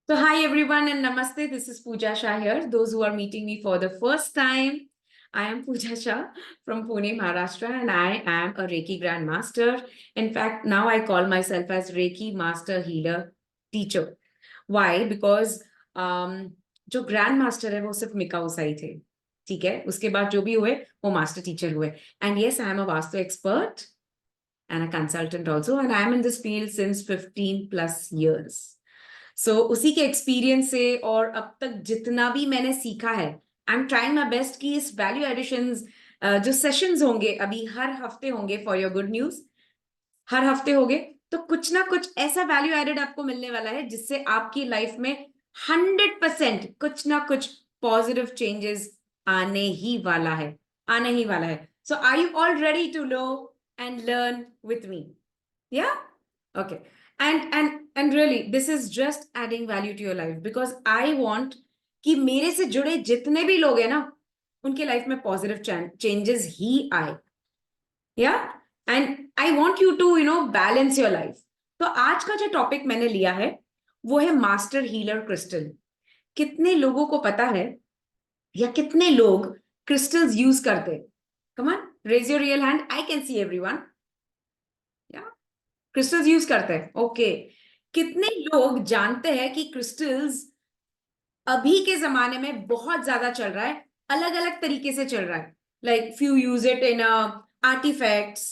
So hi everyone and namaste. This is Pooja Shah here. Those who are meeting me for the first time, I am Pooja Shah from Pune, Maharashtra, and I am a Reiki Grandmaster. In fact, now I call myself as Reiki Master Healer Teacher. Why? Because जो grand master है वो सिर्फ मिका उसाई थे, ठीक है. उसके बाद जो भी हुए वो मास्टर टीचर हुए. And yes, I am a vastu expert and a consultant also, and I'm in this field since 15 plus years. So उसी के एक्सपीरियंस से और अब तक जितना भी मैंने सीखा है, I am trying my best कि इस वैल्यू एडिशंस जो सेशंस होंगे अभी हर हफ्ते होंगे, फॉर योर गुड न्यूज, हर हफ्ते होंगे, तो कुछ ना कुछ ऐसा वैल्यू एडेड आपको मिलने वाला है जिससे आपकी लाइफ में 100% कुछ ना कुछ पॉजिटिव चेंजेस आने ही वाला है, आने ही वाला है. So are you all ready to know and learn with me? Yeah? Okay. And really, this is just adding value to your life because I want कि मेरे से जुड़े जितने भी लोग हैं ना, उनके लाइफ में पॉजिटिव चेंजेस ही आए. Yeah and I want you to balance your life. तो आज का जो टॉपिक मैंने लिया है वो है मास्टर हीलर क्रिस्टल. कितने लोगों को पता है या कितने लोग क्रिस्टल्स यूज करते हैं? Come on, raise your real hand. I can see everyone. या क्रिस्टल्स यूज करते हैं. ओके. कितने लोग जानते हैं कि क्रिस्टल्स अभी के जमाने में बहुत ज्यादा चल रहा है, अलग अलग तरीके से चल रहा है. Like few use it in artefacts,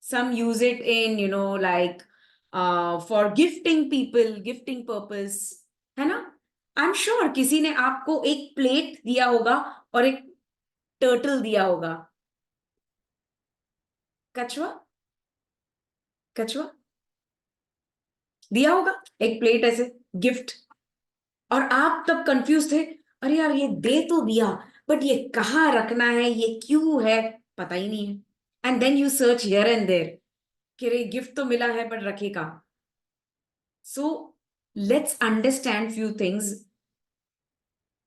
some use it in like for gifting people, gifting purpose, है ना. आई एम श्योर किसी ने आपको एक प्लेट दिया होगा और एक टर्टल दिया होगा. कछुआ, कछुआ दिया होगा एक प्लेट ऐसे गिफ्ट, और आप तब कंफ्यूज थे, अरे यार ये दे तो दिया बट ये कहाँ रखना है, ये क्यों है, पता ही नहीं है. And then you search here and there कि अरे गिफ्ट तो मिला है बट रखेगा. So let's understand few things,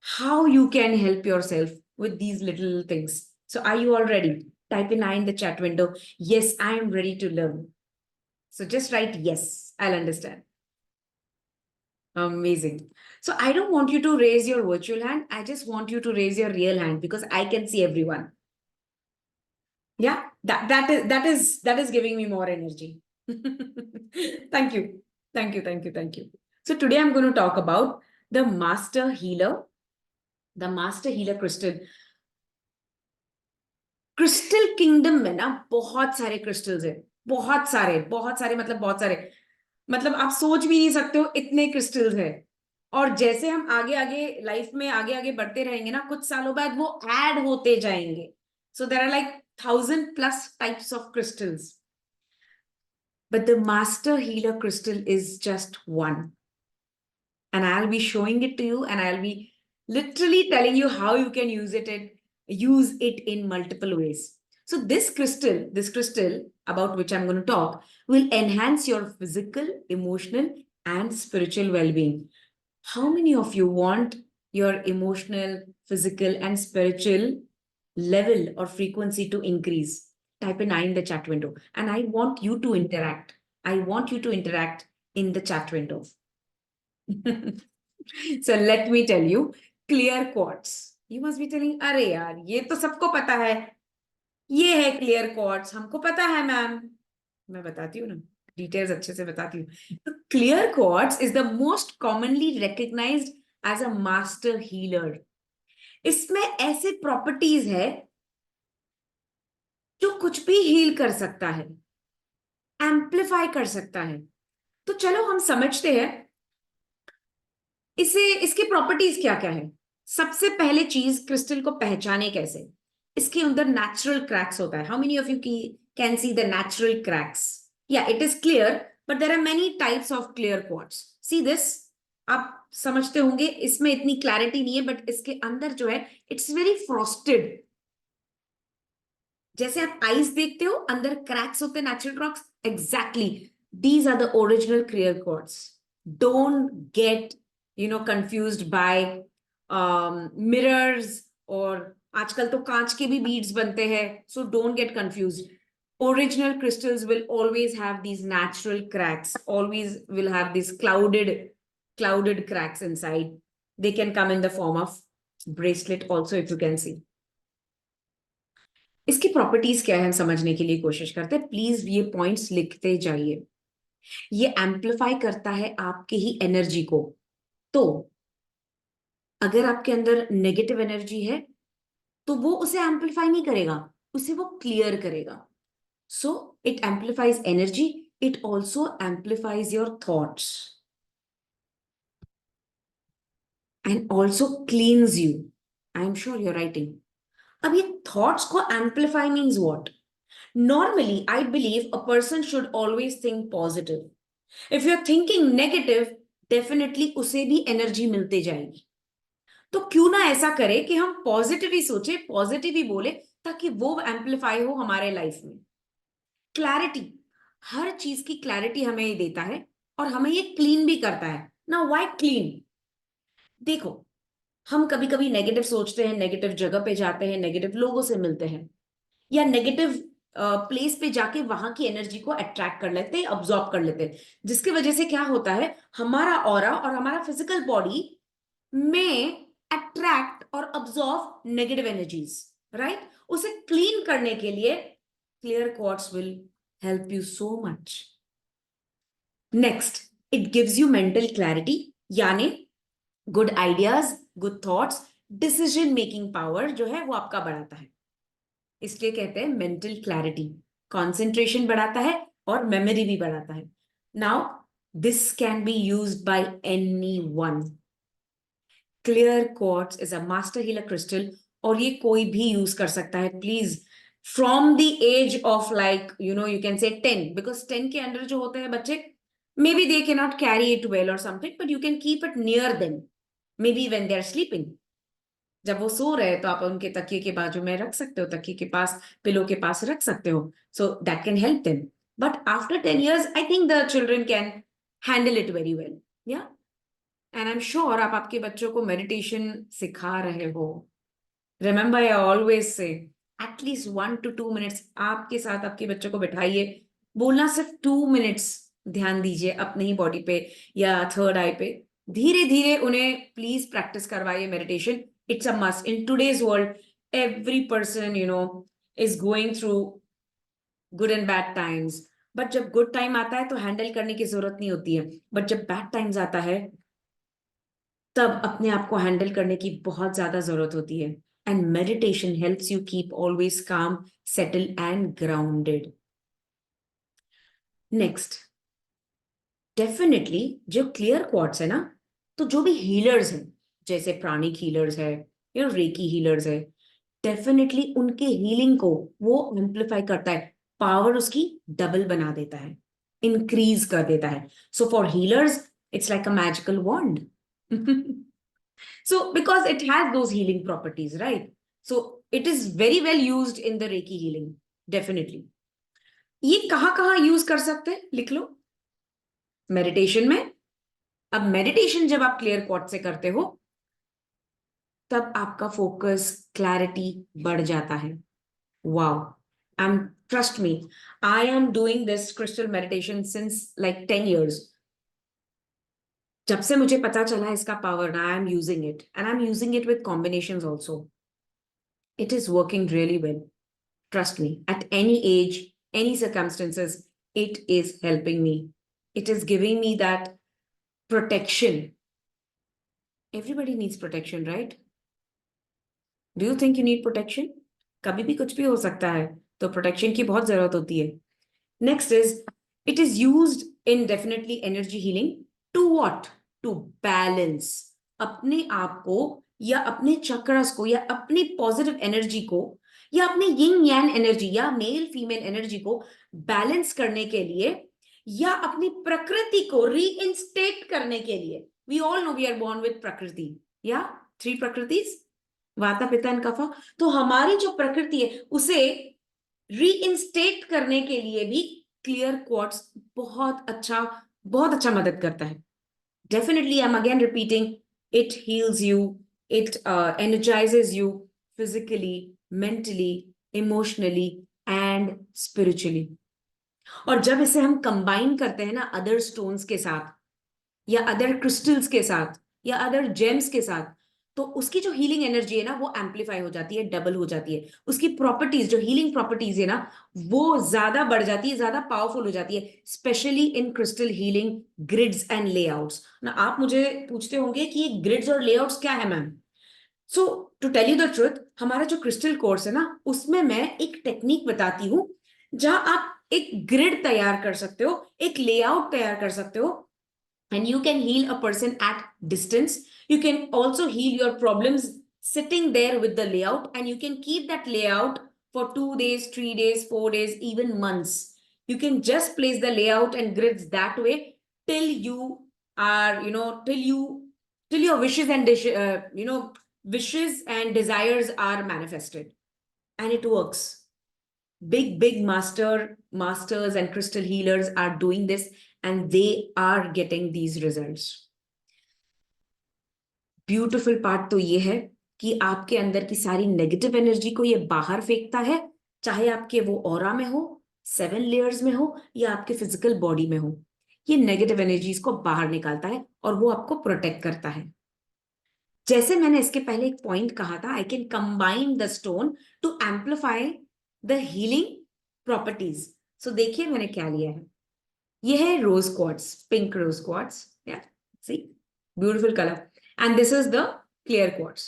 how you can help yourself with these little things. So are you all ready? Type in I in the chat window. Yes, I am ready to learn. So just write yes, I'll understand. Amazing. So I don't want you to raise your virtual hand. I just want you to raise your real hand because I can see everyone. Yeah, that is giving me more energy. Thank you. Thank you. Thank you. Thank you. So today I'm going to talk about the master healer, the master healer crystal. Crystal kingdom में ना बहुत सारे crystals है, बहुत सारे मतलब बहुत सारे, मतलब आप सोच भी नहीं सकते हो इतने क्रिस्टल्स है. और जैसे हम आगे आगे लाइफ में आगे आगे बढ़ते रहेंगे ना, कुछ सालों बाद वो ऐड होते जाएंगे. So there are like 1000+ types of crystals, but the master healer crystal is just one. And I'll be showing it to you, and I'll be literally telling you how you can use it in multiple ways. So this crystal about which I'm going to talk will enhance your physical, emotional, and spiritual well-being. How many of you want your emotional, physical, and spiritual level or frequency to increase? Type in I in the chat window, and I want you to interact. I want you to interact in the chat window. So let me tell you, clear quartz. You must be telling, अरे यार ये तो सबको पता है, ये है clear quartz, हमको पता है मैम. मैं बताती हूँ ना, डिटेल्स अच्छे से बताती हूँ. तो clear quartz is the most commonly recognised as a master healer. इसमें ऐसे प्रॉपर्टीज है जो कुछ भी हील कर सकता है, एम्पलीफाई कर सकता है. तो चलो हम समझते हैं इसे, इसकी प्रॉपर्टीज क्या क्या है. सबसे पहले चीज, क्रिस्टल को पहचाने कैसे. इसके अंदर नेचुरल क्रैक्स होता है. How many of you can see the natural cracks? या it is clear, but there are many types of clear quartz. See this, आप समझते होंगे इसमें इतनी क्लैरिटी नहीं है, बट इसके अंदर जो है इट्स वेरी फ्रॉस्टेड. जैसे आप आइस देखते हो, अंदर क्रैक्स होते हैं, natural cracks. Exactly, these are the original clear quartz. Don't get confused by mirrors, और आजकल तो कांच के भी बीड्स बनते हैं. So don't get confused. Original crystals will always have these natural cracks, always will have this clouded clouded cracks inside. They can come in the form of bracelet also, if you can see. इसकी properties क्या है हम समझने के लिए कोशिश करते हैं. प्लीज ये पॉइंट्स लिखते जाइए. ये एम्पलीफाई करता है आपके ही एनर्जी को. तो अगर आपके अंदर नेगेटिव एनर्जी है तो वो उसे एम्पलीफाई नहीं करेगा, उसे वो क्लियर करेगा. So it amplifies energy, it also amplifies your thoughts and also cleans you. I am sure your writing. अब ये थॉट्स को amplify means what? Normally I believe a person should always think positive. If you are thinking negative, definitely उसे भी energy मिलते जाएगी. तो क्यों ना ऐसा करे कि हम पॉजिटिव ही सोचे, पॉजिटिव ही बोले, ताकि वो एम्पलीफाई हो हमारे लाइफ में. क्लैरिटी, हर चीज की क्लैरिटी हमें ये देता है और हमें ये क्लीन भी करता है. ना व्हाई क्लीन? देखो, हम कभी कभी नेगेटिव सोचते हैं, नेगेटिव जगह पे जाते हैं, नेगेटिव लोगों से मिलते हैं, या नेगेटिव प्लेस पे जाके वहां की एनर्जी को अट्रैक्ट कर लेते हैं, अब्सॉर्ब कर लेते हैं, जिसकी वजह से क्या होता है, हमारा ऑरा और हमारा फिजिकल बॉडी में अट्रैक्ट और अब्सॉर्ब नेगेटिव एनर्जीज. राइट? उसे क्लीन करने के लिए clear quartz will help you so much. Next, it gives you mental clarity, यानी good ideas, good thoughts, decision making power जो है वो आपका बढ़ाता है. इसलिए कहते हैं मेंटल क्लैरिटी. कॉन्सेंट्रेशन बढ़ाता है और मेमोरी भी बढ़ाता है. Now this can be used by anyone. Clear quartz is a master healer crystal और ये कोई भी यूज कर सकता है. Please, from the age of like you can say 10, because 10 के अंडर जो होते हैं बच्चे, maybe they can not carry it well और something, but you can keep it near them, maybe when they are sleeping. जब वो सो रहे तो आप उनके तकिए के बाजू में रख सकते हो, तकिए के पास, पिलो के पास रख सकते हो. So that can help them. But after 10 years I think the children can handle it very well. या एंड आई एम श्योर आप आपके बच्चों को मेडिटेशन सिखा रहे हो. Remember, I always say at least 1 to 2 minutes आपके साथ आपके बच्चों को बिठाइए. बोलना सिर्फ 2 minutes. ध्यान दीजिए अपनी ही बॉडी पे या थर्ड आई पे. धीरे धीरे उन्हें प्लीज प्रैक्टिस करवाइए meditation. It's a must. In today's world, every person, is going through good and bad times. But जब good time आता है तो हैंडल करने की जरूरत नहीं होती है. बट जब bad times आता है तब अपने आप को हैंडल करने की बहुत ज्यादा जरूरत होती है. And meditation helps you keep always calm, settled and grounded. Next, definitely जो clear quartz है ना, तो जो भी healers हैं, जैसे प्राणिक healers है, रेकी healers है, डेफिनेटली उनके हीलिंग को वो एम्पलीफाई करता है. पावर उसकी डबल बना देता है, इंक्रीज कर देता है. So for healers it's like a magical wand. So because it has those healing properties, right? So it is very well used in the reiki healing. Definitely ये कहाँ यूज कर सकते हैं, लिख लो. मेडिटेशन में. अब मेडिटेशन जब आप क्लियर क्वार्ट्ज से करते हो तब आपका फोकस, क्लैरिटी बढ़ जाता है. Wow. And trust me, I am doing this crystal meditation since like 10 years. जब से मुझे पता चला इसका power, I am using it and I'm using it with combinations also. It is working really well. Trust me, at any age, any circumstances, it is helping me. It is giving me that protection. Everybody needs protection, right? Do you think you need protection? कभी भी कुछ भी हो सकता है, तो protection की बहुत जरूरत होती है. Next is, it is used in definitely energy healing. To what? To balance अपने आप को या अपने चक्रस को या अपनी पॉजिटिव एनर्जी को या अपनी यिंग यांग एनर्जी या मेल फीमेल एनर्जी को बैलेंस करने के लिए या अपनी प्रकृति को रीइंस्टेट करने के लिए. We all know we are born with प्रकृति, या 3 प्रकृतिज, वाता पित्ता एंड कफा. तो हमारी जो प्रकृति है उसे रीइंस्टेट करने के लिए भी क्लियर क्वार्ट्ज बहुत अच्छा मदद करता है. Definitely I am again repeating, it heels you, it energises you physically, mentally, emotionally and spiritually. और जब इसे हम कंबाइन करते हैं ना अदर स्टोन्स के साथ, या अदर क्रिस्टल्स के साथ या अदर जेम्स के साथ, तो उसकी जो हीलिंग एनर्जी है ना वो एम्पलीफाई हो जाती है, डबल हो जाती है। उसकी प्रॉपर्टीज, जो हीलिंग प्रॉपर्टीज है ना, वो ज्यादा बढ़ जाती है, ज्यादा पावरफुल हो जाती है, specially in crystal healing grids and layouts ना। आप मुझे पूछते होंगे कि ये ग्रिड्स और लेआउट्स क्या है ma'am. So to tell you the truth, हमारा जो क्रिस्टल कोर्स है ना, उसमें मैं एक टेक्निक बताती हूँ जहां आप एक ग्रिड तैयार कर सकते हो, एक लेआउट तैयार कर सकते हो, and you can heal a person at distance. You can also heal your problems sitting there with the layout, and you can keep that layout for 2 days, 3 days, 4 days, even months. You can just place the layout and grids that way till you are, till your wishes and wishes and desires are manifested, and it works. Big masters and crystal healers are doing this, and they are getting these results. Beautiful part तो ये है कि आपके अंदर की सारी negative energy को ये बाहर फेंकता है, चाहे आपके वो ऑरा में हो, 7 लेयर्स में हो, या आपके फिजिकल बॉडी में हो। ये नेगेटिव एनर्जीज को बाहर निकालता है और वो आपको प्रोटेक्ट करता है। जैसे मैंने इसके पहले एक पॉइंट कहा था, I can combine the stone to amplify the healing properties. So देखिए मैंने क्या लिया है। ये है rose quartz, pink rose quartz, या see beautiful colour, and this is the clear quartz.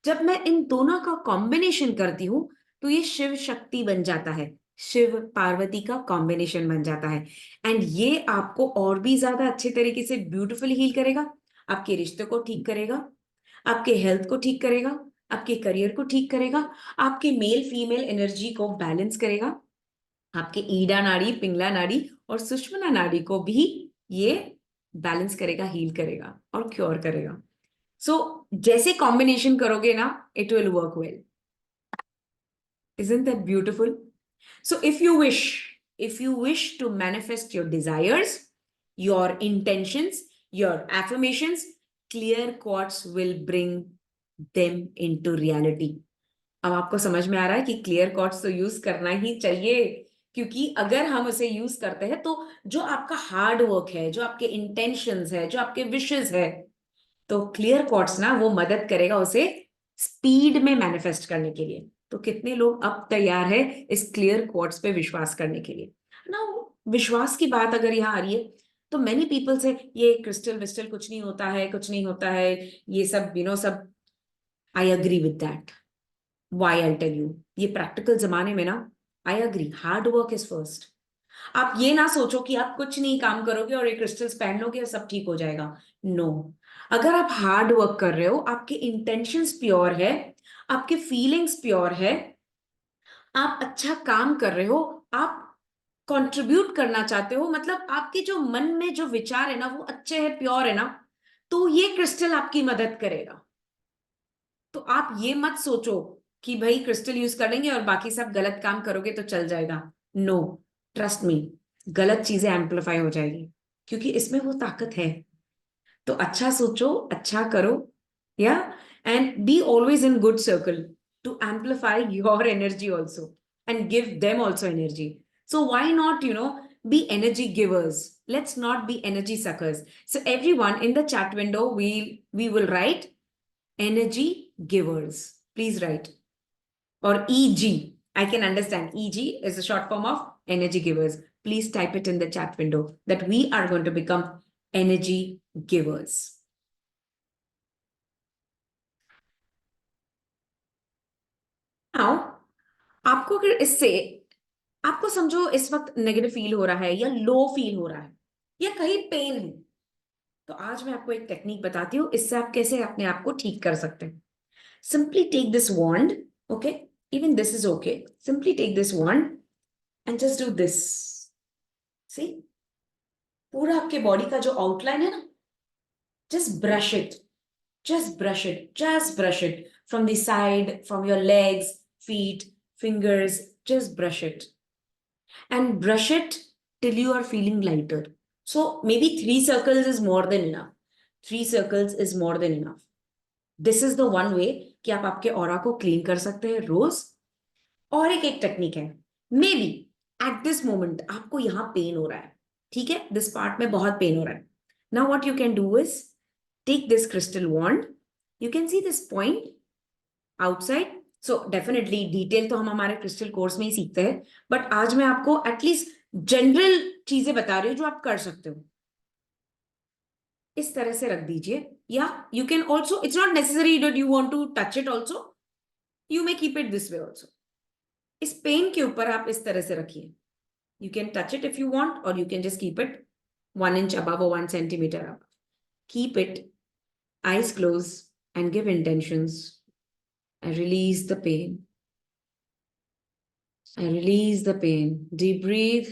जब मैं इन दोनों का कॉम्बिनेशन करती हूँ तो ये शिव शक्ति बन जाता है, शिव पार्वती का कॉम्बिनेशन बन जाता है। एंड ये आपको और भी ज्यादा अच्छे तरीके से ब्यूटीफुल हील करेगा, आपके रिश्ते को ठीक करेगा, आपके हेल्थ को ठीक करेगा, आपके करियर को ठीक करेगा, आपके मेल फीमेल एनर्जी को बैलेंस करेगा, आपके ईडा नाड़ी, पिंगला नाड़ी और सुषुम्ना नाड़ी को भी ये बैलेंस करेगा, हील करेगा और क्योर करेगा। सो जैसे कॉम्बिनेशन करोगे ना, it will work well. Isn't that beautiful? So if you wish to manifest your desires, your intentions, your affirmations, clear quartz will bring them into reality. अब आपको समझ में आ रहा है कि क्लियर क्वार्ट्स तो यूज करना ही चाहिए, क्योंकि अगर हम उसे यूज करते हैं तो जो आपका हार्ड वर्क है, जो आपके इंटेंशंस है, जो आपके विशेस है, तो क्लियर क्वार्ट्स ना वो मदद करेगा उसे स्पीड में मैनिफेस्ट करने के लिए। तो कितने लोग अब तैयार है इस क्लियर क्वार्ट्स पे विश्वास करने के लिए ना। विश्वास की बात अगर यहाँ आ रही है तो मेनी पीपल से ये क्रिस्टल विस्टल कुछ नहीं होता है, कुछ नहीं होता है, ये सब सब। I agree with that. Why I tell you, ये प्रैक्टिकल जमाने में ना, I agree, hard work is first. आप ये ना सोचो कि आप कुछ नहीं काम करोगे और एक क्रिस्टल्स पहन लोगे और सब ठीक हो जाएगा। नो, अगर आप हार्ड वर्क कर रहे हो, आपके इंटेंशंस प्योर है, आपके फीलिंग्स प्योर है, आप अच्छा काम कर रहे हो, आप कंट्रीब्यूट करना चाहते हो, मतलब आपके जो मन में जो विचार है ना वो अच्छे है, प्योर है ना, तो ये क्रिस्टल आपकी मदद करेगा। तो आप ये मत सोचो कि भाई क्रिस्टल यूज कर लेंगे और बाकी सब गलत काम करोगे तो चल जाएगा। नो, ट्रस्ट मी, गलत चीजें एम्पलीफाई हो जाएगी, क्योंकि इसमें वो ताकत है। तो अच्छा सोचो, अच्छा करो, या and be always in good circle to amplify your energy also and give them also energy. So why not be energy givers, let's not be energy suckers. So everyone in the chat window, we will write energy givers, please write, or EG. I can understand EG is a short form of energy givers. Please type it in the chat window that we are going to become energy givers. Now, आपको अगर इससे, आपको समझो इस वक्त negative feel हो रहा है या लो फील हो रहा है या कहीं पेन है, तो आज मैं आपको एक टेक्निक बताती हूँ, इससे आप कैसे अपने आप को ठीक कर सकते हैं। Simply take this wand, okay? Even this is okay. Simply take this wand and just do this. See? पूरा आपके बॉडी का जो आउटलाइन है ना, just brush it. Just brush it. Just brush it. From the side, from your legs, feet, fingers. Just brush it. And brush it till you are feeling lighter. So maybe 3 circles is more than enough. 3 circles is more than enough. This is the one way कि आप आपके aura को clean कर सकते हैं रोज। और एक technique है, may be at this moment आपको यहाँ पेन हो रहा है, ठीक है, दिस पार्ट में बहुत पेन हो रहा है, Now what you can do is take this crystal wand. You can see this point outside. So definitely detail तो हम हमारे crystal course में ही सीखते हैं, but आज मैं आपको at least general चीजें बता रही हूँ जो आप कर सकते हो. इस तरह से रख दीजिए, या you can also, it's not necessary that you want to touch it also, you may keep it this way also. इस पेन के ऊपर आप इस तरह से रखिए. You can touch it if you want, or you can just keep it 1 inch above or 1 centimeter above. Keep it, eyes closed, and give intentions. I release the pain. I release the pain. Deep breathe.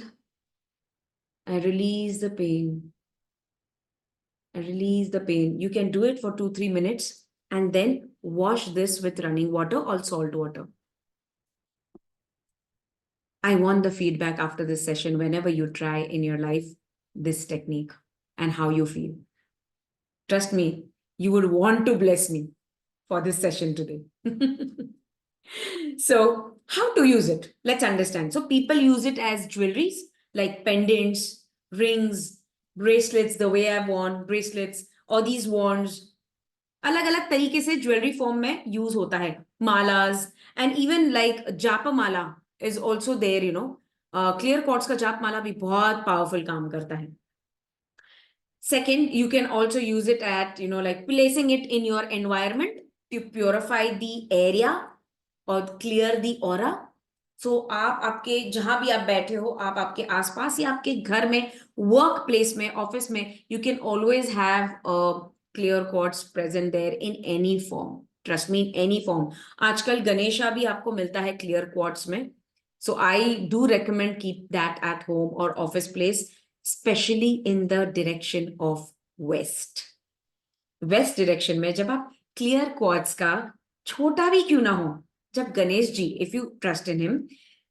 I release the pain. I release the pain. You can do it for 2-3 minutes and then wash this with running water or salt water. I want the feedback after this session whenever you try in your life this technique and how you feel. Trust me, you would want to bless me for this session today. So, how to use it? Let's understand. So, people use it as jewelries like pendants, rings, bracelets, the way I've worn bracelets, or these wands. अलग अलग तरीके से jewellery form में use होता है. मालाज and even like जाप माला is also there, you know. Clear quartz का जाप माला भी बहुत पावरफुल काम करता है. Second, you can also use it at, you know, like placing it in your environment to purify the area or clear the aura. So आप आपके जहां भी आप बैठे हो, आप आपके आसपास या आपके घर में, वर्क प्लेस में, ऑफिस में, you can always have a clear quartz present there in any form. Trust me, in any form. आजकल गणेशा भी आपको मिलता है clear quartz में. So I do recommend keep that at home or office place, especially in the direction of west. West direction में जब आप clear quartz का छोटा भी क्यों ना हो, जब Ganesh ji, if you trust in him,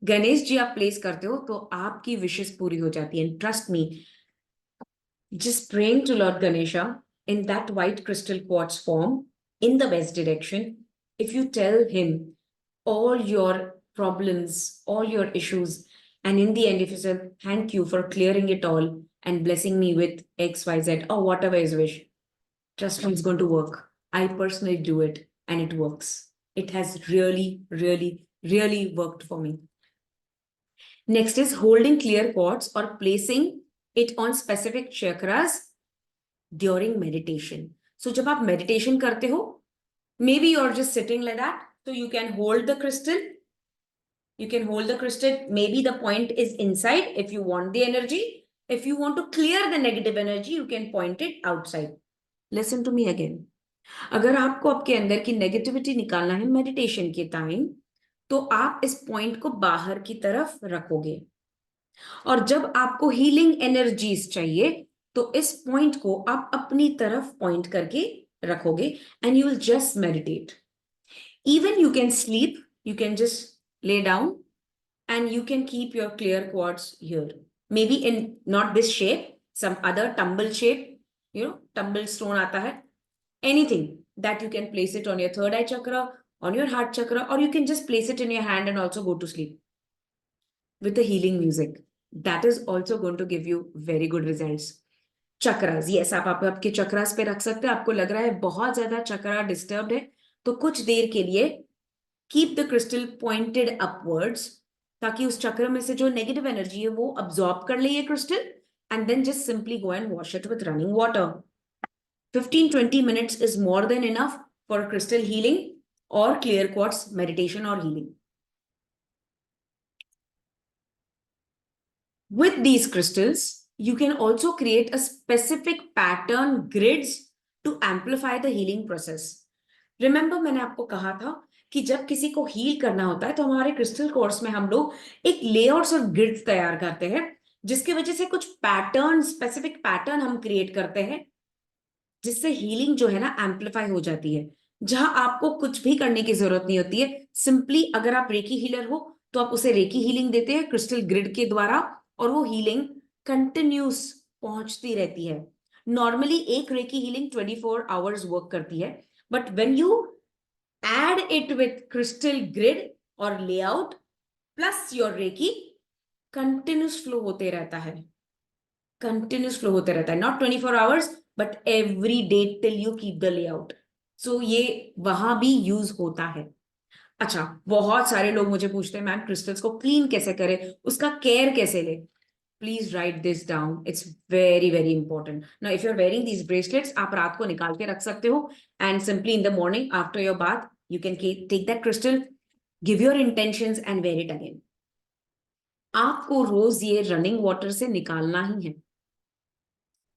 Ganesh ji आप प्लेस करते हो तो आपकी विशेष पूरी हो जाती है. And trust me, just praying to Lord Ganesha in that white crystal quartz form in the west direction, if you tell him all your problems, all your issues, and in the end, if you say, thank you for clearing it all and blessing me with X, Y, Z, or whatever his wish, trust me, it's going to work. I personally do it and it works. It has really, really, really worked for me. Next is holding clear quartz or placing it on specific chakras during meditation. So जब आप meditation करते हो, maybe you're just sitting like that, so you can hold the crystal. You can hold the crystal. Maybe the point is inside if you want the energy. If you want to clear the negative energy, you can point it outside. Listen to me again. अगर आपको आपके अंदर की negativity निकालना है meditation के time, तो आप इस पॉइंट को बाहर की तरफ रखोगे. और जब आपको हीलिंग एनर्जीज चाहिए, तो इस पॉइंट को आप अपनी तरफ पॉइंट करके रखोगे and you will just meditate. Even you can sleep, you can just lay down and you can keep your clear quartz here. Maybe in not this shape, some other tumble shape, you know, tumble stone aata hai. Anything that you can place it on your third eye chakra, on your heart chakra, or you can just place it in your hand and also go to sleep with the healing music. That is also going to give you very good results. Chakras, yes, आप आपके chakras पे रख सकते हैं. आपको लग रहा है बहुत ज्यादा chakra disturbed है, तो कुछ देर के लिए keep the crystal pointed upwards, ताकि उस चक्र में से जो नेगेटिव एनर्जी है वो अब्सॉर्ब कर ले ये crystal, and then just simply go and wash it with running water. 15-20 minutes is more than enough for crystal healing or clear quartz meditation or healing. With these crystals, you can also create a specific pattern grids to amplify the healing process. Remember, मैंने आपको कहा था कि जब किसी को heal करना होता है तो हमारे क्रिस्टल कोर्स में हम लोग एक लेआउट्स और ग्रिड्स तैयार करते हैं, जिसकी वजह से कुछ पैटर्न, स्पेसिफिक पैटर्न हम क्रिएट करते हैं, जिससे हीलिंग जो है ना एम्पलीफाई हो जाती है. जहां आपको कुछ भी करने की जरूरत नहीं होती है. सिंपली अगर आप रेकी हीलर हो तो आप उसे रेकी हीलिंग देते हैं क्रिस्टल ग्रिड के द्वारा, और वो हीलिंग कंटिन्यूस पहुंचती रहती है. नॉर्मली एक रेकी हीलिंग 24 आवर्स वर्क करती है, but when you add it with crystal grid or layout plus your Reiki, continuous flow होते रहता है. कंटिन्यूस फ्लो होते रहता है, not 24 hours but every day till you keep the layout. So ये वहां भी यूज होता है. अच्छा, बहुत सारे लोग मुझे पूछते हैं मैम क्रिस्टल्स को क्लीन कैसे करें, उसका केयर कैसे ले. Please write this down, it's very very important. Now if you are wearing these bracelets, आप रात को निकाल के रख सकते हो and simply in the morning after your bath you can take that crystal, give your intentions and wear it again. आपको रोज ये रनिंग वाटर से निकालना ही है.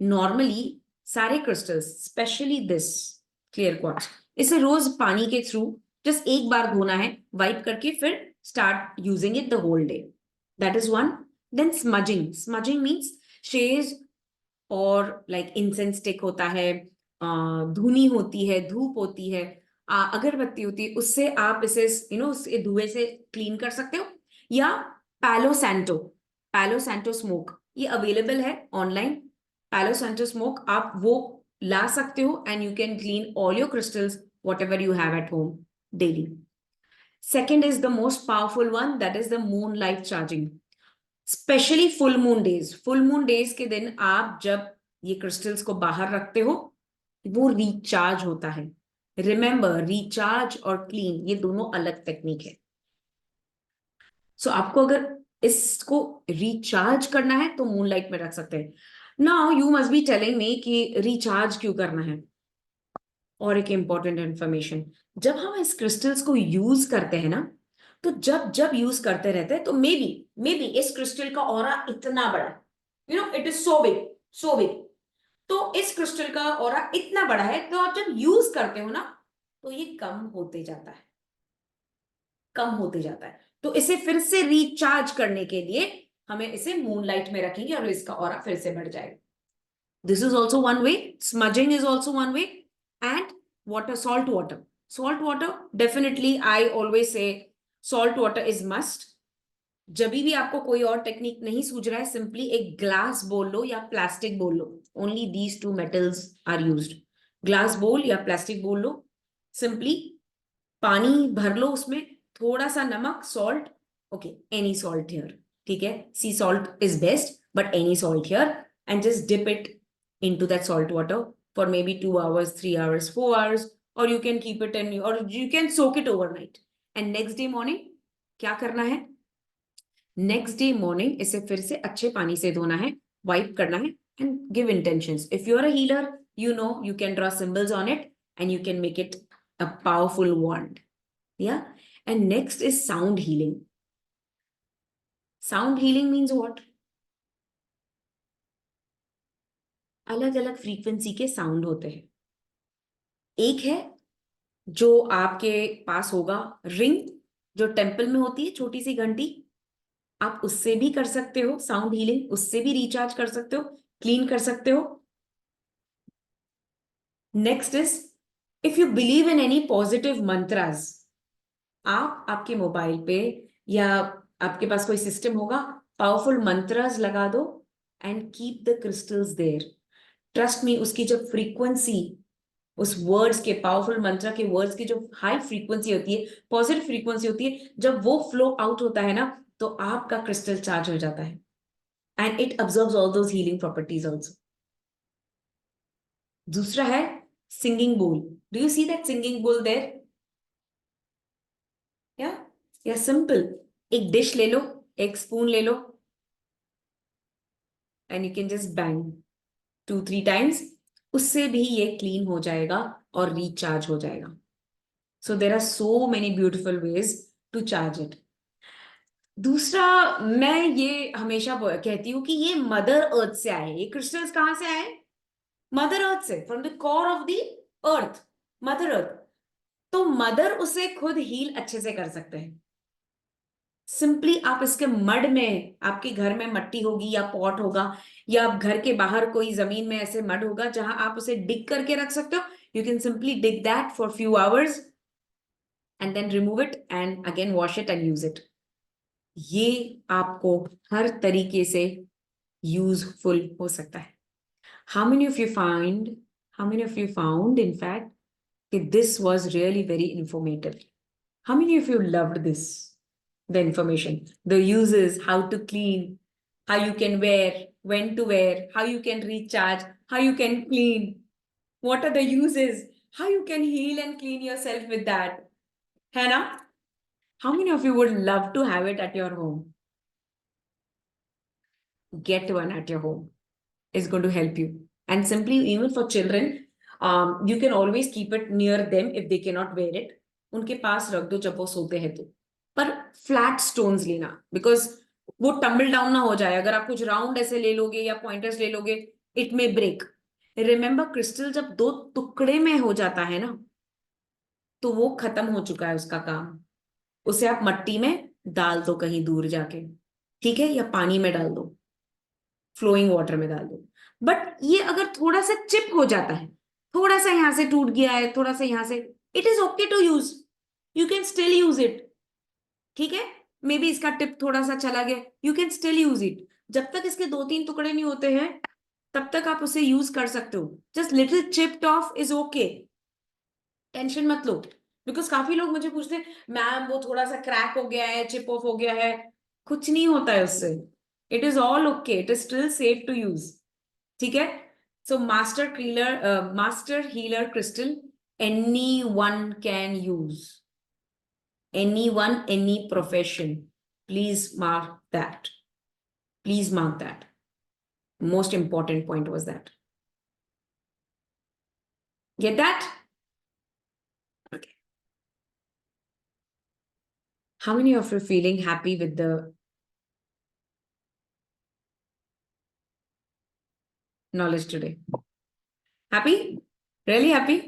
नॉर्मली सारे crystals, specially this clear quartz, इसे रोज पानी के थ्रू जस्ट एक बार धोना है वाइप करके, फिर start using it the whole day. That is one. Then smudging. Smudging means sage और लाइक इंसेंस स्टिक होता है, धुनी होती है, धूप होती है, अगरबत्ती होती है, उससे आप इसे उस धुएं से क्लीन कर सकते हो. या पैलो सैंटो, पैलो सैंटो स्मोक, ये अवेलेबल है ऑनलाइन. पैलो सैंटो स्मोक आप वो ला सकते हो and you can clean all your crystals what ever you have at home daily. Second is the most powerful one, that is the moonlight charging. Specially full moon days. Full moon days के दिन आप जब ये crystals को बाहर रखते हो, वो रिचार्ज होता है. रिमेंबर, रिचार्ज और क्लीन ये दोनों अलग टेक्निक है. सो आपको अगर इसको रिचार्ज करना है तो मूनलाइट में रख सकते हैं. Now you must be telling me कि रिचार्ज क्यों करना है. और एक इंपॉर्टेंट इंफॉर्मेशन, जब हम इस क्रिस्टल्स को यूज करते हैं ना, तो जब जब यूज करते रहते हैं तो मे बी इस क्रिस्टल का ऑरा इतना बड़ा है, it is so big, so big. तो इस क्रिस्टल का ऑरा इतना बड़ा है, तो आप जब यूज करते हो ना तो ये कम होते जाता है, कम होते जाता है. तो इसे फिर से रिचार्ज करने के लिए हमें इसे मूनलाइट में रखेंगे और इसका ऑरा फिर से बढ़ जाएगा. This is also one way. Smudging is also one way. And water, salt water. Salt water, definitely I always say salt water is must. जब भी आपको कोई और टेक्निक नहीं सूझ रहा है, सिंपली एक ग्लास बोल लो या प्लास्टिक बोल लो. Only these two metals are used. Glass bowl या प्लास्टिक बोल लो. सिंपली पानी भर लो, उसमें थोड़ा सा नमक, salt, okay, any salt here, ठीक है, sea salt is best but any salt here, and just dip it into that salt water for maybe 2 hours, 3 hours, 4 hours, or you can keep it in, or you can soak it overnight. And next day morning क्या करना है? Next day morning इसे फिर से अच्छे पानी से धोना है, wipe करना है, and give intentions. If you are a healer, you know you can draw symbols on it and you can make it a powerful wand. Yeah. And next is sound healing. Sound healing means what? अलग अलग frequency के sound होते हैं. एक है जो आपके पास होगा, रिंग, जो टेम्पल में होती है, छोटी सी घंटी, आप उससे भी कर सकते हो साउंड हीलिंग, उससे भी रिचार्ज कर सकते हो, क्लीन कर सकते हो. Next is, if you believe in any positive mantras, आप आपके मोबाइल पे या आपके पास कोई सिस्टम होगा, पावरफुल मंत्रास लगा दो and keep the crystals there. Trust me, उसकी जब फ्रीक्वेंसी, उस वर्ड्स के, पावरफुल मंत्र के वर्ड्स की जो हाई फ्रीक्वेंसी होती है, पॉजिटिव फ्रीक्वेंसी होती है, जब वो फ्लो आउट होता है ना, तो आपका क्रिस्टल चार्ज हो जाता है and it absorbs all those healing properties also. दूसरा है singing bowl. Do you see that singing bowl there? या सिंपल एक डिश ले लो, एक स्पून ले लो and you can just bang 2-3 times, उससे भी ये क्लीन हो जाएगा और रिचार्ज हो जाएगा. So there are so many beautiful ways to charge it. दूसरा, मैं ये हमेशा कहती हूँ कि ये मदर अर्थ से आए. ये क्रिस्टल्स कहाँ से आए? मदर अर्थ से, from the core of the earth, mother earth. तो मदर उसे खुद हील अच्छे से कर सकते हैं. सिंपली आप इसके मड में, आपके घर में मट्टी होगी या पॉट होगा, या आप घर के बाहर कोई जमीन में ऐसे मड होगा जहां आप उसे डिग करके रख सकते हो. You can simply dig that for few hours and then remove it and again wash it and use it. ये आपको हर तरीके से यूजफुल हो सकता है. How many of you found in fact that this was really very informative? How many of you loved this? The information, the uses, how to clean, how you can wear, when to wear, how you can recharge, how you can clean, what are the uses, how you can heal and clean yourself with that. Hannah, how many of you would love to have it at your home? Get one at your home. It's going to help you. And simply, even for children, you can always keep it near them if they cannot wear it. उनके पास रख दो जब वो सोते हैं तो. पर flat stones लेना, बिकॉज वो टम्बल डाउन ना हो जाए. अगर आप कुछ राउंड ऐसे ले लोगे या पॉइंटर्स ले लोगे, it may break. Remember, crystal जब दो टुकड़े में हो जाता है ना, तो वो खत्म हो चुका है उसका काम. उसे आप मट्टी में डाल दो कहीं दूर जाके, ठीक है, या पानी में डाल दो, फ्लोइंग वाटर में डाल दो. बट ये अगर थोड़ा सा चिप हो जाता है, थोड़ा सा यहां से टूट गया है, थोड़ा सा यहां से, it is okay to use. You can still use it. ठीक है, मे बी इसका टिप थोड़ा सा चला गया, you can still use it. जब तक इसके 2-3 टुकड़े नहीं होते हैं, तब तक आप उसे यूज कर सकते हो. Just little chipped of is okay. Tension मत लो. बिकॉज काफी लोग मुझे पूछते हैं, मैम वो थोड़ा सा क्रैक हो गया है, चिप ऑफ हो गया है. कुछ नहीं होता है उससे. It is all okay. It is still safe to use. ठीक है. So master healer crystal, anyone can use. Anyone, any profession. Please mark that. Please mark that. Most important point was that. Get that? Okay. How many of you are feeling happy with the knowledge today? Happy? Really happy?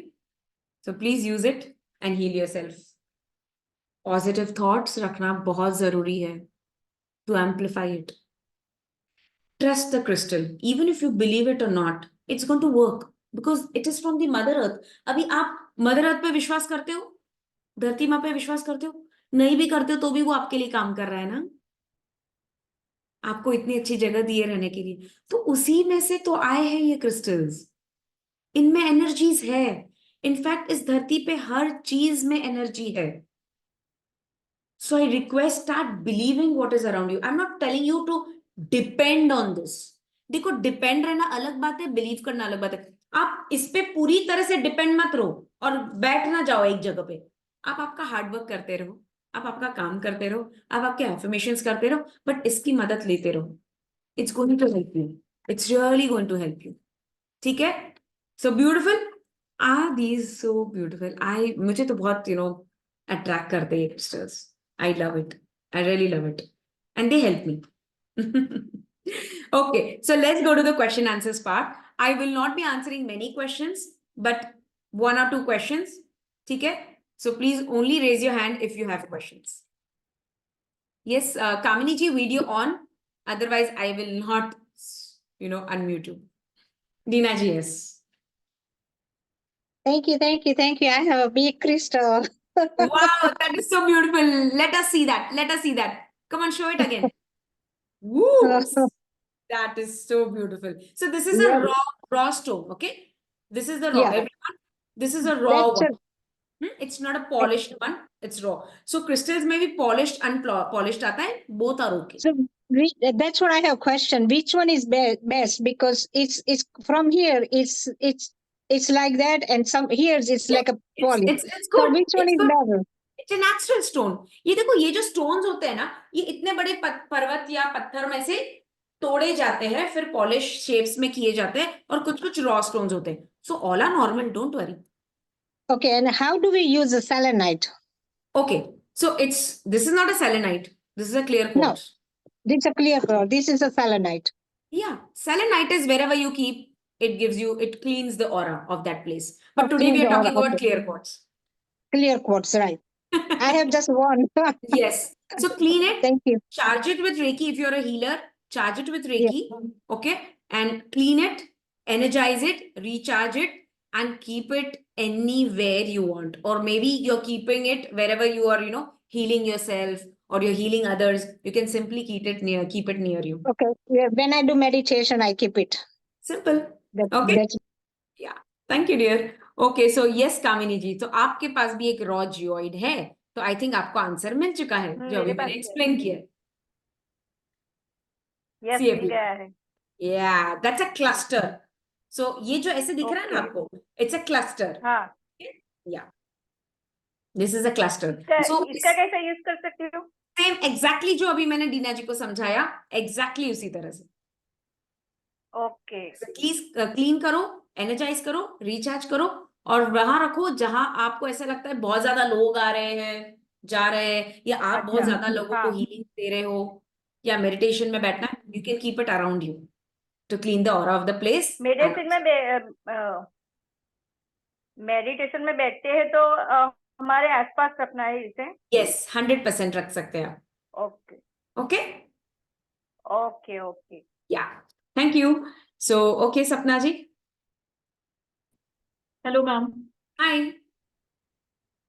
So please use it and heal yourself. Positive thoughts रखना बहुत जरूरी है to amplify it. Trust the crystal. Even if you believe it or not, it's going to work because it is from the Mother Earth. अभी आप Mother Earth पे विश्वास करते हो? धरती माँ पे विश्वास करते हो? नहीं भी करते हो तो भी वो आपके लिए काम कर रहा है ना. आपको इतनी अच्छी जगह दी है रहने के लिए, तो उसी में से तो आए हैं ये क्रिस्टल्स. इनमें एनर्जीज है. इनफैक्ट इस धरती पे हर चीज में एनर्जी है. So I request, start believing what is around you. I'm not telling you to depend on this. देखो, डिपेंड रहना अलग बात है, बिलीव करना अलग बात है. आप इस पे पूरी तरह से डिपेंड मत रहो और बैठ ना जाओ एक जगह पे. आप आपका हार्डवर्क करते रहो, आप आपका काम करते रहो, आप आपके एफर्मेशंस करते रहो, बट इसकी मदद लेते रहो. It's going to help you. It's really going to help you. ठीक है. So beautiful. Are these so beautiful. मुझे तो बहुत अट्रैक्ट करते हैं crystals. I love it. I really love it. And they help me. Okay, so let's go to the question answers part. I will not be answering many questions, but 1 or 2 questions. Okay? So please only raise your hand if you have questions. Yes, Kamini ji, video on. Otherwise, I will not, unmute you. Dina ji, yes. Thank you, thank you, thank you. I have a big crystal. Wow, that is so beautiful. Let us see that. Let us see that. Come on, show it again. Woo! That is so beautiful. So this is a raw stone, okay? This is the raw. Yeah. Everyone, this is a raw That's one. It's not a polished one. It's raw. So crystals may be polished, unpolished aata hai. Both are okay. So that's what I have question. Which one is best? Because it's from here. It's like that, and some here it's like a polish. It's good. So which one It's is good. better? It's a natural stone. ये देखो, ये जो stones होते हैं ना, ये इतने बड़े पर्वत या पत्थर में से तोड़े जाते हैं, फिर पॉलिश शेप्स में किए जाते हैं, और कुछ कुछ रॉ स्टोन्स होते हैं. So all are normal, don't worry. Okay, and how do we use the selenite? Okay, so this is not a selenite. This is a clear quartz. This is a clear quartz. This is a selenite. Yeah, selenite is wherever you keep. It cleans the aura of that place. But today we are talking about clear quartz. Clear quartz, right? I have just one. Yes. So clean it. Thank you. Charge it with Reiki if you're a healer. Charge it with Reiki. Okay. And clean it, energize it, recharge it, and keep it anywhere you want. Or maybe you're keeping it wherever you are, healing yourself or you're healing others. You can simply keep it near you. Okay. Yeah, when I do meditation, I keep it. Simple. Okay. Yeah. Thank you, dear. Okay, so yes, Kamini ji. तो आपके पास भी एक raw geoid है, तो I think आपको answer मिल चुका है जो अभी मैंने एक्सप्लेन किया. यस मिल गया है. Yeah, that's a cluster. So ये जो ऐसे दिख रहा है ना Okay. आपको, it's a cluster. हाँ, Yeah, this is a cluster. इसका So इसका कैसे यूज कर सकती हूँ? सेम एग्जैक्टली जो अभी मैंने डीना जी को समझाया, एग्जैक्टली उसी तरह से ओके, क्लीन करो, एनर्जाइज करो, रिचार्ज करो, और वहां रखो जहां आपको ऐसा लगता है बहुत ज्यादा लोग आ रहे हैं, जा रहे हैं, या आप बहुत अच्छा, ज्यादा लोगों को हाँ। हीलिंग दे रहे हो, या मेडिटेशन में बैठना है, you can keep it around you to clean the aura of the place. Meditation में मेडिटेशन में बैठते हैं तो हमारे आसपास रखना है इसे? यस, 100% रख सकते हैं आप. Okay, okay, okay, okay. या, thank you. So okay Sapna ji. Hello ma'am. Hi.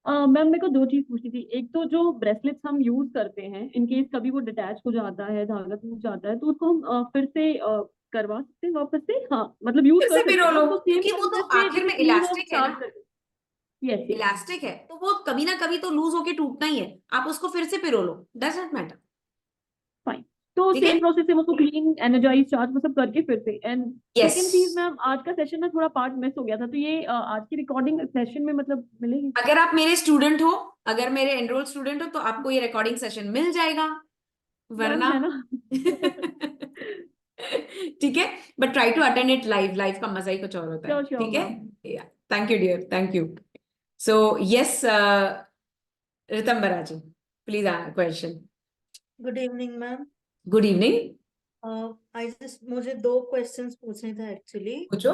Ma'am मेरे को दो चीज पूछनी थी। एक तो जो ब्रेसलेट्स हम यूज करते हैं, इन केस कभी वो डिटैच हो जाता है, धागा टूट जाता है, तो उसको हम फिर से करवा सकते हैं वापस से? हाँ, मतलब यूज फिर कर से सकते पिरो हैं ना लो, उसको सेम क्योंकि वो तो प्रोसेस से, आखिर में जैसे क्लीन इलास्टिक है ना. Yes yes. इलास्टिक है तो वो कभी ना कभी तो लूज होके टूटना ही है. आप उसको फिर से पिरो लो, डज नॉट मैटर. फाइन। तो ठीक है. सेम प्रोसेस से उसको क्लीन, एनर्जाइज, चार्ज वो सब करके फिर से। एंड यस, सेकंड चीज मैम, आज का सेशन में थोड़ा पार्ट मिस हो गया था, तो ये आज की रिकॉर्डिंग सेशन में मतलब मिलेगी? अगर आप मेरे स्टूडेंट हो, अगर मेरे एनरोल स्टूडेंट हो, तो आपको ये रिकॉर्डिंग सेशन मिल जाएगा, मैम वरना है ना। ठीक है. But try to attend it live. Live का मजा ही कुछ और होता है. श्योर श्योर ठीक है. Ma'am. Thank you dear, thank you. So yes, Ritambara ji, please question. Good evening ma'am. Good evening. I just मुझे दो क्वेश्चंस पूछने थे एक्चुअली। पूछो.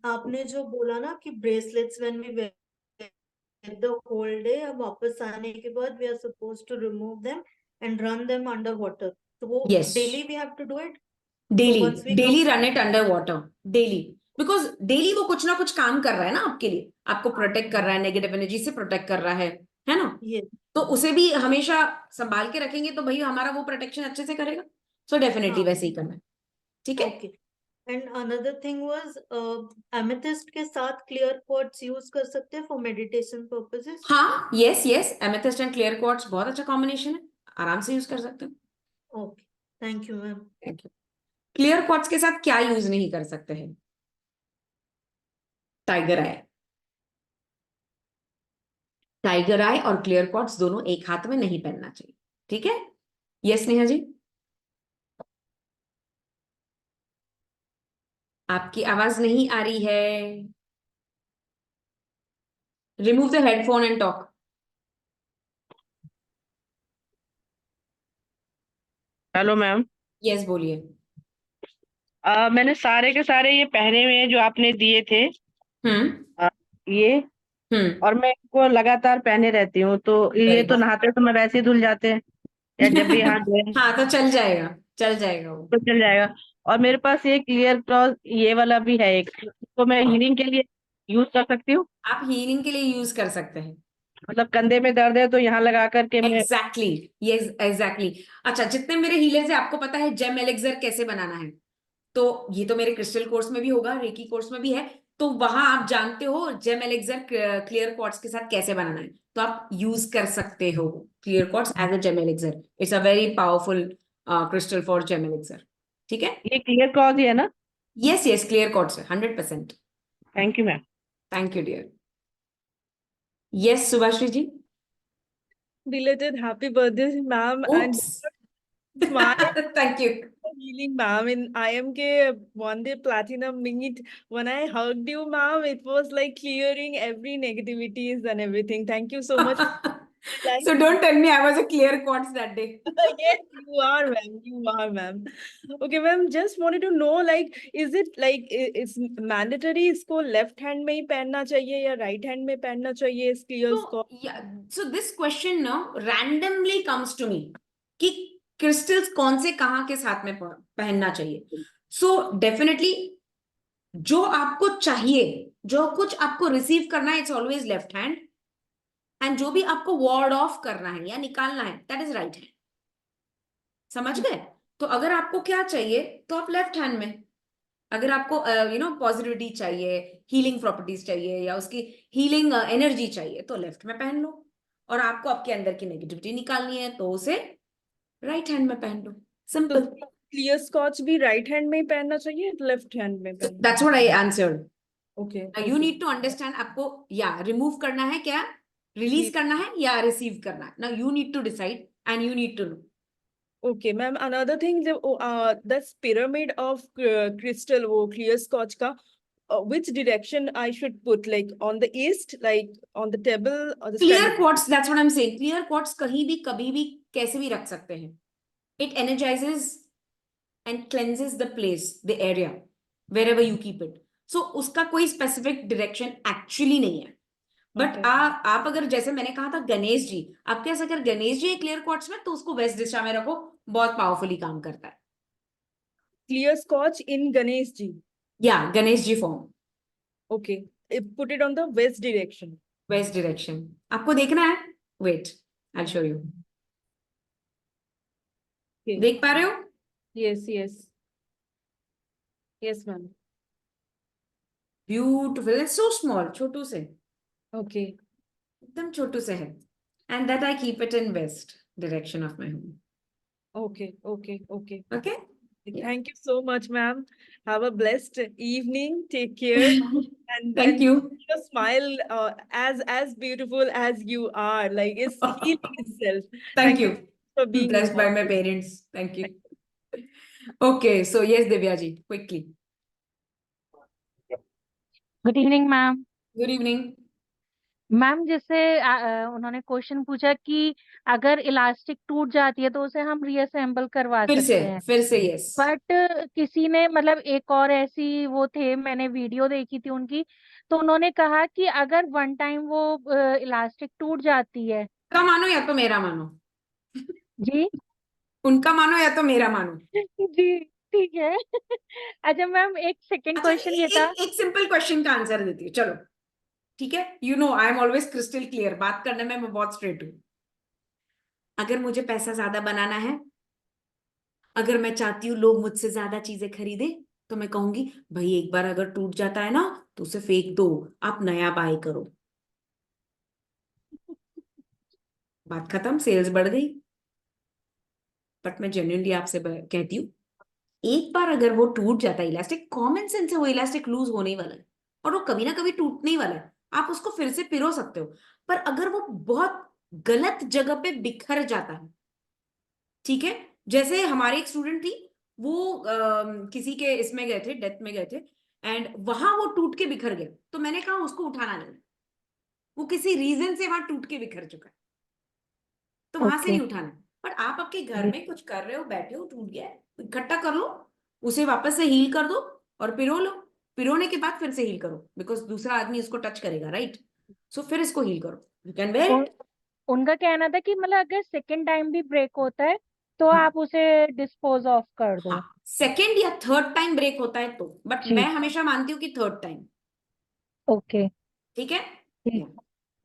आपने जो बोला ना कि bracelets when we wear the whole day, अब वापस आने के बाद we are suppose to remove them and run them under water, तो वो Yes. Daily we have to do it? once we daily come- run it under water, daily. Because daily वो कुछ ना कुछ काम कर रहा है ना आपके लिए, आपको प्रोटेक्ट कर रहा है, नेगेटिव एनर्जी से प्रोटेक्ट कर रहा है ना. Yes. तो उसे भी हमेशा संभाल के रखेंगे तो भाई हमारा वो प्रोटेक्शन अच्छे से करेगा. सो डेफिनेटली हाँ. वैसे ही करना है. ठीक है. Okay. And another thing was, amethyst के साथ क्लियर क्वार्ट्ज यूज कर सकते हैं फॉर मेडिटेशन पर्पसेस? हाँ, yes yes, amethyst and clear quartz बहुत अच्छा कॉम्बिनेशन है, आराम से यूज कर सकते हैं. Okay, thank you ma'am. Thank you. Clear quartz के साथ क्या यूज नहीं कर सकते हैं? टाइगर आई. टाइगर आई और क्लियर क्वार्ट्ज दोनों एक हाथ में नहीं पहनना चाहिए. ठीक है. यस नेहा जी, आपकी आवाज नहीं आ रही है. Remove the headphone and talk. Hello ma'am. Yes, बोलिए. मैंने सारे के सारे ये पहने हुए हैं जो आपने दिए थे, हम्म. ये, और मैं इनको लगातार पहने रहती हूँ, तो ये तो नहाते समय वैसे ही धुल जाते हैं, या जब भी हाथ धोए हाँ, तो चल जाएगा, चल जाएगा वो. तो चल जाएगा। और मेरे पास ये क्लियर क्रॉस ये वाला भी है एक, तो मैं हीलिंग के लिए यूज कर सकती हूँ? आप हीलिंग के लिए यूज कर सकते हैं. मतलब कंधे में दर्द है तो यहाँ लगा करके मैं। Exactly, yes exactly. अच्छा, जितने मेरे हीलर्स है आपको पता है जेम एलेक्सर कैसे बनाना है, तो ये तो मेरे क्रिस्टल कोर्स में भी होगा, रेकी कोर्स में भी है, तो वहां आप जानते हो जेम एलेक्सर क्लियर क्वार्ट्ज के साथ कैसे बनाना है, तो आप यूज कर सकते हो clear quartz as a gem elixir. It's a very powerful crystal for gem elixir. ठीक है. ये क्लियर क्रॉस ही है ना? Yes yes, clear quartz 100%. Thank you ma'am. Thank you dear. Yes Subhashree ji. Belated happy birthday, ma'am, and Oops. my Thank you. healing, ma'am. In IMK one day platinum meet, when I hugged you, ma'am, it was like clearing every negativities and everything. Thank you so much. So don't tell me I was a clear quartz that day. Yes, you are, ma'am. You are, ma'am. Okay, ma'am. Just wanted to know, like, is it like it's mandatory इसको left hand में ही पहनना चाहिए या right hand में पहनना चाहिए इस clears को? So, yeah, so this question now randomly comes to me कि crystals कौन से कहाँ के साथ में पहनना चाहिए. So definitely जो आपको चाहिए, जो कुछ आपको रिसीव करना है, it's always left hand, and जो भी आपको वार्ड ऑफ करना है या निकालना है, दैट इज राइट हैंड. समझ गए? तो अगर आपको क्या चाहिए तो आप लेफ्ट हैंड में, अगर आपको पॉजिटिविटी चाहिए, हीलिंग प्रॉपर्टीज चाहिए, या उसकी हीलिंग एनर्जी चाहिए, तो लेफ्ट में पहन लो. और आपको आपके अंदर की नेगेटिविटी निकालनी है तो उसे राइट हैंड में पहन लो. सिंपल. क्लियर स्कॉच भी राइट हैंड में ही पहनना चाहिए लेफ्ट हैंड में So पहनना that's what I answered. Okay Now you need to understand आपको या रिमूव करना है क्या, रिलीज करना है या रिसीव करना है. Now you need to decide and you need to know. Okay, ma'am. Another thing, this pyramid of crystal, वो clear scotch का, which direction I should put? Like on the east, like on the table, or the Clear standing? quartz, that's what I'm saying. Clear quartz कहीं भी कभी भी कैसे भी रख सकते हैं. It energizes and cleanses the place, the area, wherever you keep it. So उसका कोई specific direction actually नहीं है. But Okay. आप अगर जैसे मैंने कहा था गणेश जी, आपके पास अगर गणेश जी है क्लियर क्वार्ट्स में तो उसको वेस्ट दिशा में रखो, बहुत पावरफुली काम करता है. Clear scotch in Ganesh ji. या Ganesh ji form Okay. Put it on the west direction. West direction. आपको देखना है, wait I show you. Okay. देख पा रहे हो? Yes, yes. Yes, ma'am. Beautiful. It's so small, छोटू से, Okay. एकदम छोटू से है. And that I keep it in west direction of my home. Okay. Okay. Okay. Okay. Thank you so much, ma'am. Have a blessed evening. Take care. And Thank you. your smile, as beautiful as you are, like it's healing itself. Thank you. for being Blessed by here. my parents. Thank you. Okay, so yes, Divya ji, quickly. Good evening ma'am. Good evening. Ma'am जैसे उन्होंने question पूछा कि अगर elastic टूट जाती है तो उसे हम रीअसेंबल करवा सकते हैं. फिर से yes. बट किसी ने मतलब एक और ऐसी वो थे, मैंने वीडियो देखी थी उनकी, तो उन्होंने कहा कि अगर वन टाइम वो इलास्टिक टूट जाती है. उनका मानो या तो मेरा मानो. जी. उनका मानो या तो मेरा मानो. जी ठीक है. अच्छा मैम एक सेकंड अच्छा, क्वेश्चन ये था. एक सिंपल क्वेश्चन का आंसर देती हूँ, चलो ठीक है. You know I am always crystal clear, बात करने में मैं बहुत स्ट्रेट हूँ. अगर मुझे पैसा ज्यादा बनाना है, अगर मैं चाहती हूँ लोग मुझसे ज्यादा चीजें खरीदे, तो मैं कहूंगी भाई एक बार अगर टूट जाता है ना तो उसे फेंक दो, आप नया बाय करो. बात खत्म, सेल्स बढ़ गई. बट मैं जेन्युइनली आपसे कहती हूँ, एक बार अगर वो टूट जाता है इलास्टिक, कॉमन सेंस है, वो इलास्टिक लूज होने ही वाला है और वो कभी ना कभी टूटने ही वाला है. आप उसको फिर से पिरो सकते हो. पर अगर वो बहुत गलत जगह पे बिखर जाता है, ठीक है, जैसे हमारी एक स्टूडेंट थी, वो किसी के इसमें गए थे, डेथ में गए थे, एंड वहां वो टूट के बिखर गया. तो मैंने कहा उसको उठाना नहीं, वो किसी रीजन से वहां टूट के बिखर चुका है, तो वहां से नहीं उठाना. बट आप आपके घर में कुछ कर रहे हो, बैठे हो, टूट गया है, इकट्ठा कर लो, उसे वापस से हील कर दो और पिरो लो. पिरोने के बाद फिर से हील करो, बिकॉज दूसरा आदमी इसको टच करेगा, राइट? सो फिर इसको हील करो. You can wear it. उनका कहना था कि मतलब अगर सेकंड टाइम भी ब्रेक होता है तो आप उसे डिस्पोज ऑफ कर दो. हाँ, सेकेंड या थर्ड टाइम ब्रेक होता है तो, बट जी. मैं हमेशा मानती हूँ कि थर्ड टाइम. ओके. ठीक है.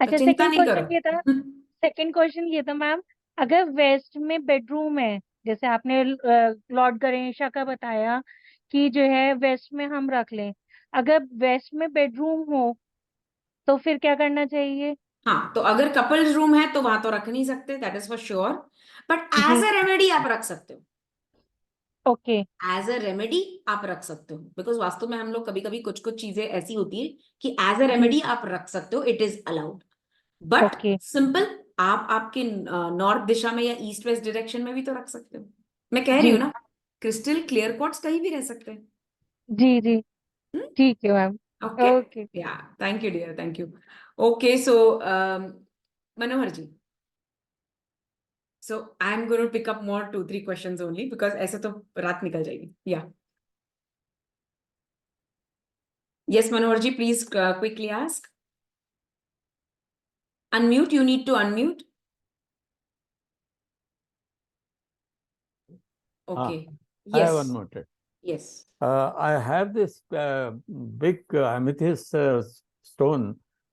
अच्छा चिंता सेकंड नहीं क्वेश्चन ये था. करो. सेकंड क्वेश्चन ये था मैम, अगर वेस्ट में बेडरूम है, जैसे आपने लॉर्ड गणेशा का बताया कि जो है वेस्ट में हम रख लें, अगर वेस्ट में बेडरूम हो तो फिर क्या करना चाहिए? हाँ, तो अगर कपल्स रूम है तो वहां तो रख नहीं सकते, that is for sure. But जी. एज अ रेमेडी आप रख सकते हो. ओके. एज अ रेमेडी आप रख सकते हो, बिकॉज वास्तव में हम लोग कभी कभी कुछ कुछ चीजें ऐसी होती है कि एज अ रेमेडी आप रख सकते हो, it is allowed. But okay. Simple, आप आपके नॉर्थ दिशा में या ईस्ट वेस्ट डायरेक्शन में भी तो रख सकते हो. मैं कह रही जी. हूँ ना, क्रिस्टल क्लियर क्वार्ट्ज कहीं भी रह सकते हैं. जी जी ठीक है मैम. ओके. ओके. या thank you dear, thank you. Okay, so Manohar ji, so I'm going to pick up more 2-3 questions only because ऐसे तो रात निकल जाएगी. Yeah. Yes, Manohar ji, please quickly ask. Unmute, you need to unmute. Okay. I have Yes. unmuted. Yes. I have this big amethyst stone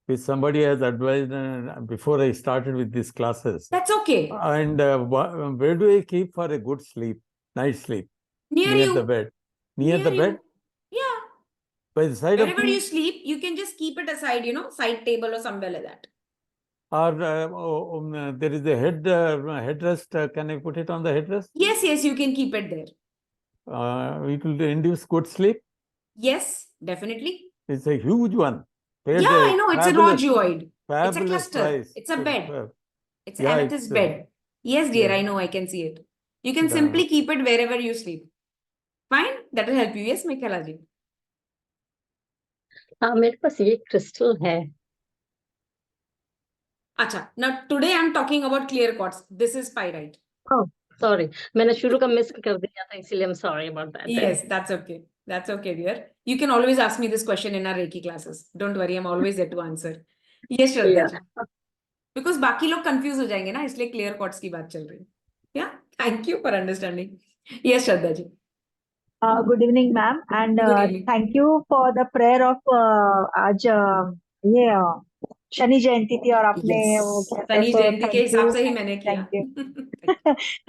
which somebody has advised before I started with these classes. That's okay. And where do I keep for a good sleep, night sleep? Near Near you. the bed. Near the you. bed? Yeah. By the side Wherever of me? you sleep, you can just keep it aside, you know, side table or somewhere like that. Or there is a headrest. Can I put it on the headrest? Yes, yes, you can keep it there. it will induce good sleep. Yes, definitely. It's a huge one. Paid Yeah, a I know, it's a fabulous, rogeoid. It's a fabulous cluster. price. It's a bed. It's Yeah, amethyst it's, bed. Yes, dear, yeah. I know, I can see it. You can The- simply keep it wherever you sleep. Fine, that will help you. Yes, Mikhala ji. हाँ मेरे पास ये crystal है. Acha, now today I'm talking about clear quartz. This is pyrite. Sorry, मैंने शुरू का miss कर दिया था, इसीलिए I am sorry about that. Yes, that's okay. That's okay, dear. You can always ask me this question in our Reiki classes. Don't worry, I'm always there to answer. Yes, Shraddha ji. Because बाकी लोग confuse हो जाएंगे ना, इसलिए clear quartz की बात चल रही है. Yeah, thank you for understanding. Yes, Shraddha ji. Good evening, ma'am, and Good evening. thank you for the prayer of आज ये शनि जयंती थी और आपने वो Yes. किया था, शनि so जयंती के thank हिसाब you, से ही मैंने किया. thank you.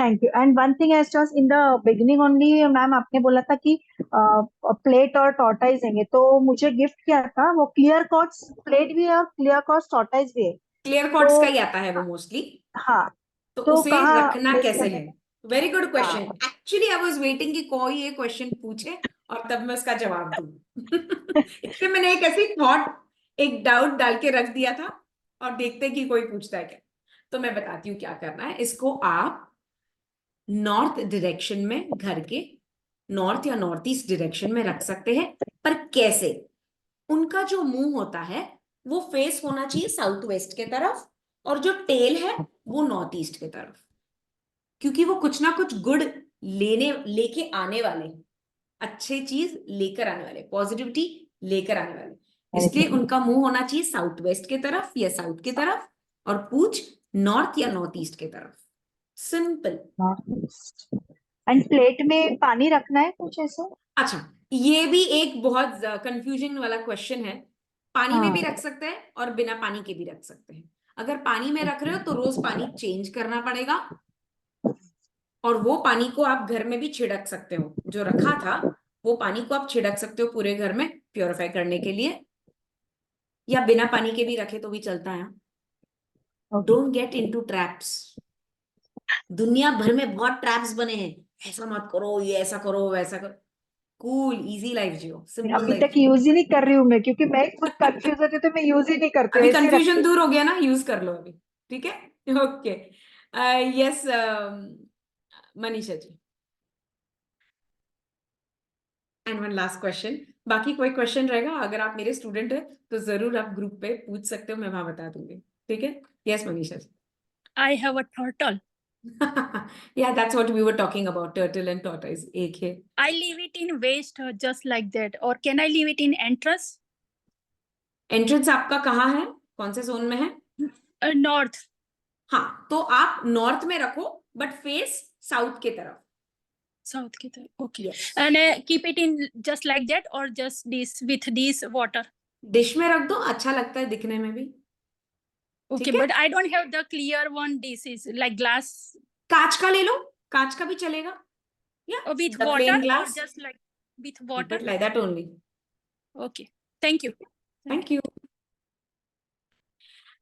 Thank you. And one thing as just in the beginning only, ma'am आपने बोला था कि प्लेट और टॉर्टाइज देंगे, तो मुझे गिफ्ट किया था वो क्लियर कॉर्ड्स प्लेट भी है और क्लियर कॉर्ड्स टॉर्टाइज भी है. Clear quartz तो का ही आता है वो मोस्टली. हाँ, तो तो उसे कहाँ रखना place कैसे करना है? Very good question. हाँ. एक्चुअली आई वाज वेटिंग कि कोई ये क्वेश्चन पूछे और तब मैं उसका जवाब दूं. इसलिए मैंने एक ऐसी थॉट, एक डाउट डाल के रख दिया था और देखते कि कोई पूछता है क्या. तो मैं बताती हूँ क्या करना है. इसको आप नॉर्थ डायरेक्शन में, घर के नॉर्थ या नॉर्थ ईस्ट डायरेक्शन में रख सकते हैं. पर कैसे? उनका जो मुंह होता है वो फेस होना चाहिए साउथ वेस्ट के तरफ, और जो टेल है वो नॉर्थ ईस्ट के तरफ, क्योंकि वो कुछ ना कुछ गुड लेके आने वाले, अच्छे चीज लेकर आने वाले, पॉजिटिविटी लेकर आने वाले. इसलिए उनका मुंह होना चाहिए साउथ वेस्ट के तरफ या साउथ की तरफ, और पूछ नॉर्थ या नॉर्थ ईस्ट के तरफ. सिंपल. एंड प्लेट में पानी रखना है कुछ ऐसा? अच्छा, ये भी एक बहुत कंफ्यूजन वाला क्वेश्चन है. पानी में भी रख सकते हैं और बिना पानी के भी रख सकते हैं. अगर पानी में रख रहे हो तो रोज पानी चेंज करना पड़ेगा, और वो पानी को आप घर में भी छिड़क सकते हो. जो रखा था वो पानी को आप छिड़क सकते हो पूरे घर में प्योरीफाई करने के लिए, या बिना पानी के भी रखे तो भी चलता है. Don't get into traps. दुनिया भर में बहुत ट्रैप्स बने हैं. ऐसा मत करो, ये ऐसा करो, वैसा करो. कूल इजी लाइफ जियो. सिंपल अभी लाइफ. तक यूज ही नहीं कर रही हूँ मैं, क्योंकि मैं खुद कंफ्यूज होती हूँ, तो मैं यूज ही नहीं करती हूँ, अभी ऐसे ही कंफ्यूजन रखती दूर हो गया ना, यूज कर लो अभी. ठीक है. Okay. Yes Manisha ji. And one last question. बाकी कोई क्वेश्चन रहेगा, अगर आप मेरे स्टूडेंट है तो जरूर आप ग्रुप पे पूछ सकते हो, मैं वहां बता दूंगी. ठीक है. Yes Manisha ji. I have a turtle. Yeah, that's what we were talking about, turtle and tortoise. एक है. I leave it in waste just like that, or can I leave it in entrance? Entrance आपका कहाँ है? कौन से zone में है? North. हाँ, तो आप नॉर्थ में रखो, बट फेस साउथ के तरफ. South की तरफ. Okay. Yes. And keep it in just like that, or just this with this water. Dish में रख दो, अच्छा लगता है दिखने में भी. Okay, ठीक है? but I don't have the clear one. This is like glass. कांच का ले लो, कांच का भी चलेगा. Yeah, With the water, plain or glass. just like with Keep water. it like that only. Okay. Thank you. Thank you.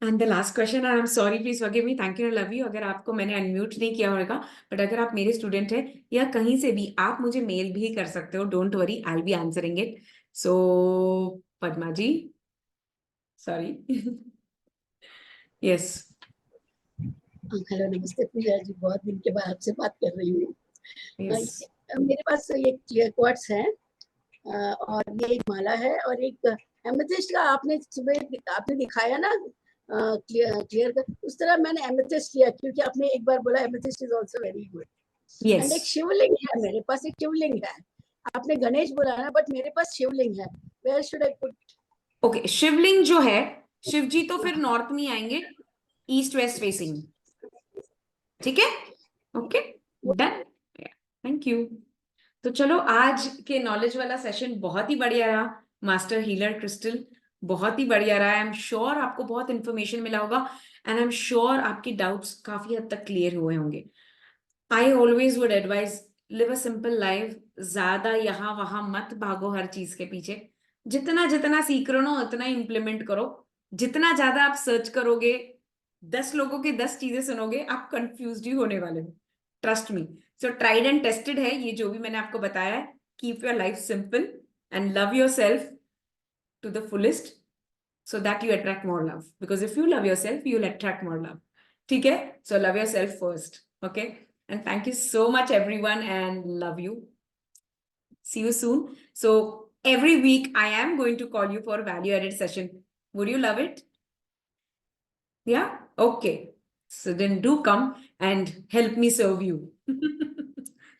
And the last question, and I'm sorry, please forgive me. Thank you and love you. अगर आपको मैंने unmute नहीं किया होगा, but अगर आप मेरे student हैं या कहीं से भी, आप मुझे मेल भी कर सकते हो. Don't worry, I will be answering it. So Padma ji, sorry. Yes. Hello, नमस्ते पूजा जी, बहुत दिन के बाद आपसे बात कर रही हूँ. यस. मेरे पास ये क्लियर क्वार्ट्ज है, और ये एक माला है, और एक एमेथिस्ट का आपने सुबह आपने दिखाया ना, क्लियर का, उस तरह मैंने एमेथिस्ट लिया, क्योंकि आपने एक बार बोला amethyst is also very good. And एक शिवलिंग है मेरे पास, एक शिवलिंग है. आपने गणेश बोला ना, बट मेरे पास शिवलिंग है. Where should I put? Okay, Shivling जो है, शिव जी तो फिर नॉर्थ में आएंगे, ईस्ट वेस्ट फेसिंग. ठीक है. Okay, done. Thank you. तो चलो, आज के नॉलेज वाला सेशन बहुत ही बढ़िया रहा. मास्टर हीलर क्रिस्टल बहुत ही बढ़िया रहा. आई एम श्योर आपको बहुत इंफॉर्मेशन मिला होगा, एंड आई एम श्योर आपके डाउट्स काफी हद तक क्लियर हुए होंगे. I always would advise, live a simple life. ज्यादा यहाँ वहां मत भागो हर चीज के पीछे. जितना जितना सीख रहे हो उतना इम्प्लीमेंट करो. जितना ज्यादा आप सर्च करोगे, 10 लोगों के 10 चीजें सुनोगे, आप कंफ्यूज ही होने वाले हो. Trust me. So tried and tested है ये जो भी मैंने आपको बताया है. Keep your life simple and love yourself to the fullest so that you attract more love. Because if you love yourself, you'll attract more love. ठीक है? So love yourself first. Okay? And thank you so much everyone and love you. See you soon. So every week I am going to call you for value added session. Would you love it? Yeah? Okay. So then do come and help me serve you.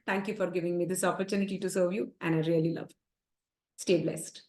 Thank you for giving me this opportunity to serve you and I really love it. Stay blessed.